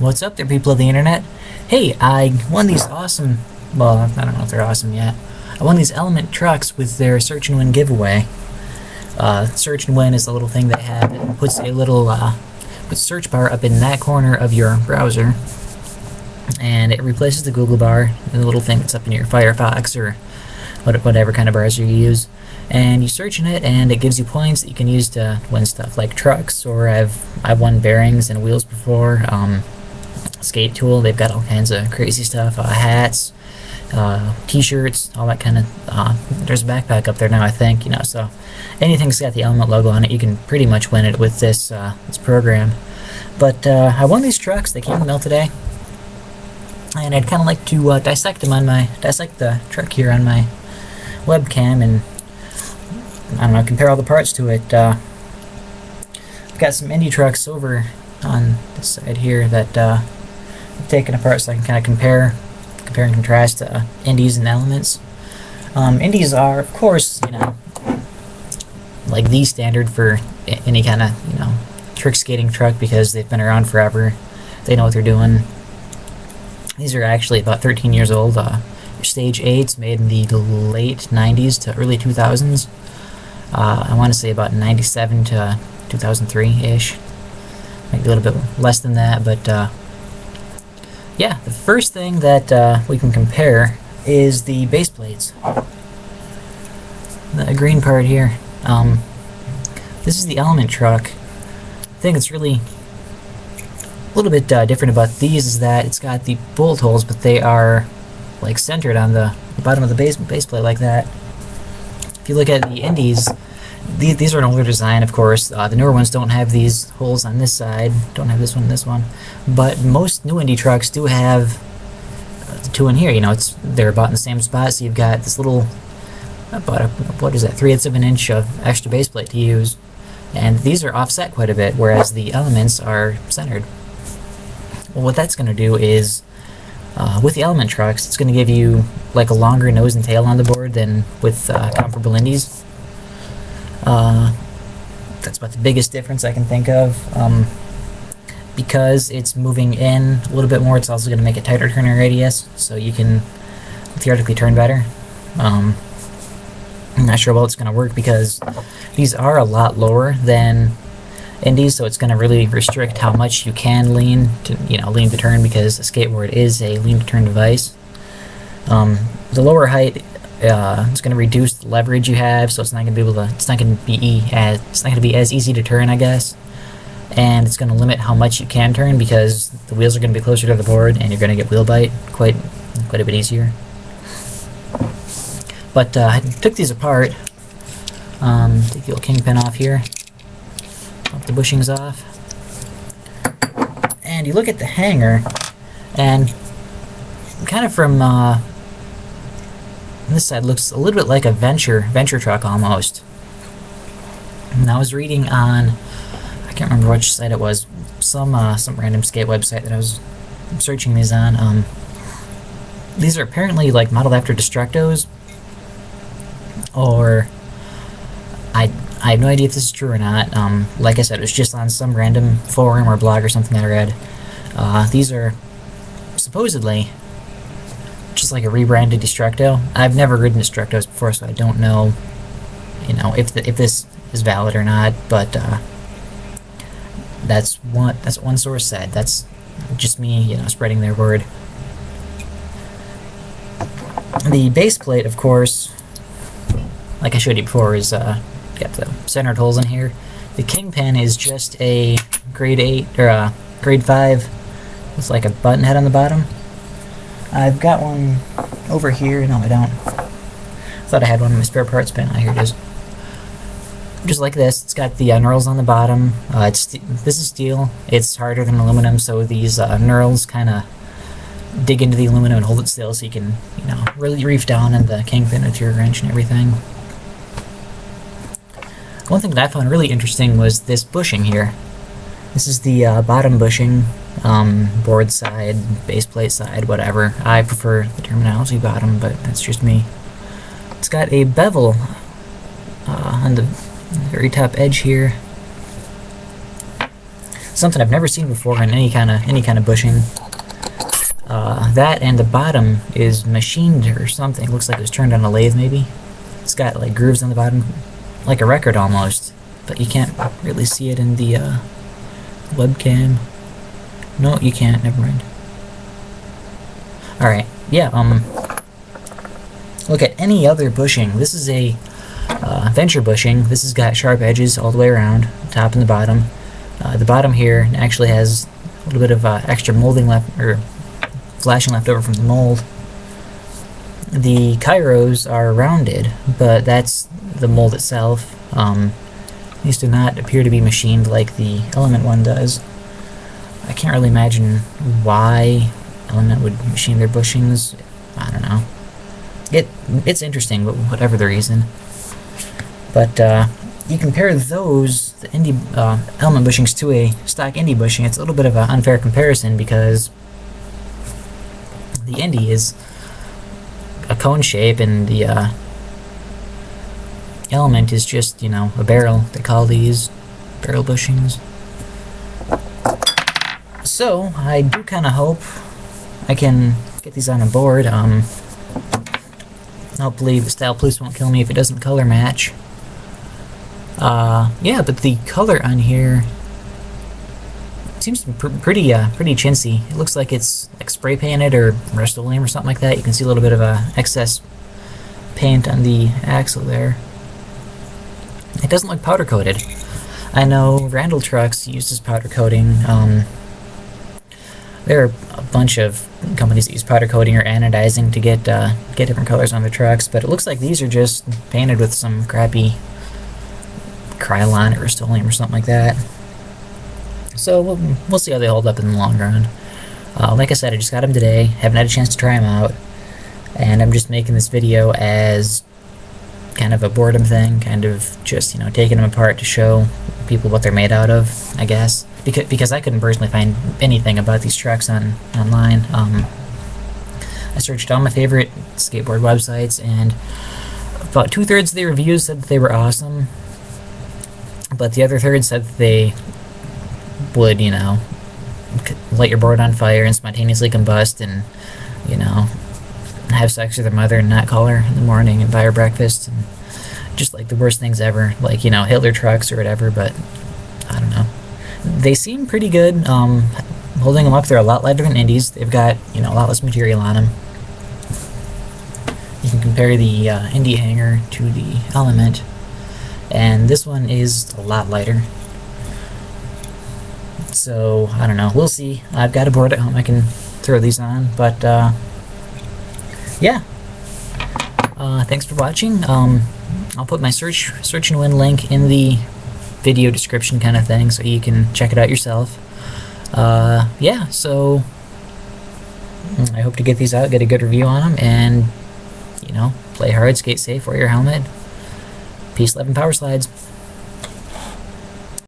What's up there, people of the internet? Hey, I won these awesome, well, I don't know if they're awesome yet. I won these Element trucks with their Search and Win giveaway. Search and Win is a little thing they have that puts a little search bar up in that corner of your browser, and it replaces the Google bar, the little thing that's up in your Firefox or whatever kind of browser you use. And you search in it, and it gives you points that you can use to win stuff like trucks, or I've won bearings and wheels before. Skate tool, they've got all kinds of crazy stuff, hats, t-shirts, all that kind of, there's a backpack up there now, I think, so anything's got the Element logo on it, you can pretty much win it with this this program. But I won these trucks, they came in the mail today, and I'd kind of like to dissect the truck here on my webcam and, I don't know, compare all the parts to it. I've got some Indy trucks over on this side here that I've taken apart so I can kind of compare and contrast Indies and Elements. Indies are, of course, like the standard for any kind of, trick skating truck because they've been around forever. They know what they're doing. These are actually about 13 years old. Stage 8's made in the late 90s to early 2000s. I want to say about 97 to 2003-ish. Maybe a little bit less than that, but yeah, the first thing that we can compare is the base plates. The green part here. This is the Element truck. The thing that's really a little bit different about these is that it's got the bolt holes, but they are like centered on the bottom of the base plate like that. If you look at the Indies, these are an older design, of course. The newer ones don't have these holes on this side, don't have this one and this one. But most new Indy trucks do have the two in here. They're about in the same spot, so you've got this little, about what is that, 3/8 of an inch of extra base plate to use. And these are offset quite a bit, whereas the Elements are centered. Well, what that's going to do is, with the Element trucks, it's going to give you like a longer nose and tail on the board than with comparable Indies. That's about the biggest difference I can think of. Because it's moving in a little bit more, it's also going to make a tighter turning radius, so you can theoretically turn better. I'm not sure how it's going to work because these are a lot lower than Indies, so it's going to really restrict how much you can lean to turn, because a skateboard is a lean to turn device. The lower height, it's going to reduce the leverage you have, so it's not going to be as easy to turn, I guess. And it's going to limit how much you can turn because the wheels are going to be closer to the board, and you're going to get wheel bite quite a bit easier. But I took these apart. Take the old kingpin off here. Pop the bushings off. And you look at the hanger, and kind of from this side looks a little bit like a venture truck almost. And I was reading on, I can't remember which site it was, some random skate website that I was searching these on. These are apparently like modeled after Destructos, or I have no idea if this is true or not. Like I said, it was just on some random forum or blog or something I read. These are supposedly just like a rebranded Destructo. I've never ridden Destructos before, so I don't know, if this is valid or not. But that's what one source said. That's just me, spreading their word. The base plate, of course, like I showed you before, is got the centered holes in here. The kingpin is just a grade 8 or a grade 5. It's like a button head on the bottom. I've got one over here. No, I don't. I thought I had one in my spare parts bin. Here it is. Just like this. It's got the knurls on the bottom. This is steel. It's harder than aluminum, so these knurls kind of dig into the aluminum and hold it still, so you can, really reef down in the kingpin with your wrench and everything. One thing that I found really interesting was this bushing here. This is the bottom bushing, board side, base plate side, whatever. I prefer the terminology bottom, but that's just me. It's got a bevel on the very top edge here. something I've never seen before in any kind of bushing. That and the bottom is machined or something. It looks like it was turned on a lathe maybe. It's got like grooves on the bottom, like a record almost, but you can't really see it in the webcam. No, you can't, never mind. Alright, yeah, look at any other bushing. This is a venture bushing. This has got sharp edges all the way around, top and the bottom. The bottom here actually has a little bit of extra molding left, or flashing left over from the mold. The gyros are rounded, but that's the mold itself. These do not appear to be machined like the Element one does. I can't really imagine why Element would machine their bushings. I don't know. It's interesting, but whatever the reason. But you compare those, the indie Element bushings, to a stock indie bushing. It's a little bit of an unfair comparison because the indie is a cone shape and the Element is just, you know, a barrel. They call these barrel bushings. So I do kind of hope I can get these on a board. Hopefully the Style Police won't kill me if it doesn't color match. Yeah, but the color on here seems to be pretty chintzy. It looks like it's like spray painted or Rust-Oleum or something like that. You can see a little bit of excess paint on the axle there. It doesn't look powder coated. I know Randall Trucks uses powder coating. There are a bunch of companies that use powder coating or anodizing to get different colors on their trucks, but it looks like these are just painted with some crappy Krylon or Rust-Oleum or something like that. So we'll see how they hold up in the long run. Like I said, I just got them today, haven't had a chance to try them out, and I'm just making this video as kind of a boredom thing, kind of just, you know, taking them apart to show people what they're made out of, I guess. Because I couldn't personally find anything about these trucks online. I searched all my favorite skateboard websites, and about 2/3 of the reviews said that they were awesome, but the other third said that they would, you know, light your board on fire and spontaneously combust and, you know, have sex with their mother and not call her in the morning and buy her breakfast, and just like the worst things ever, like, you know, Hitler trucks or whatever. But I don't know. They seem pretty good. Holding them up, they're a lot lighter than Indies. They've got, you know, a lot less material on them. You can compare the Indie hanger to the Element, and this one is a lot lighter. So, I don't know. We'll see. I've got a board at home I can throw these on, but yeah. Thanks for watching. I'll put my Search and Win link in the video description kind of thing, so you can check it out yourself. Yeah, so I hope to get these out, get a good review on them, and, you know, play hard, skate safe, wear your helmet. Peace, love, and power slides.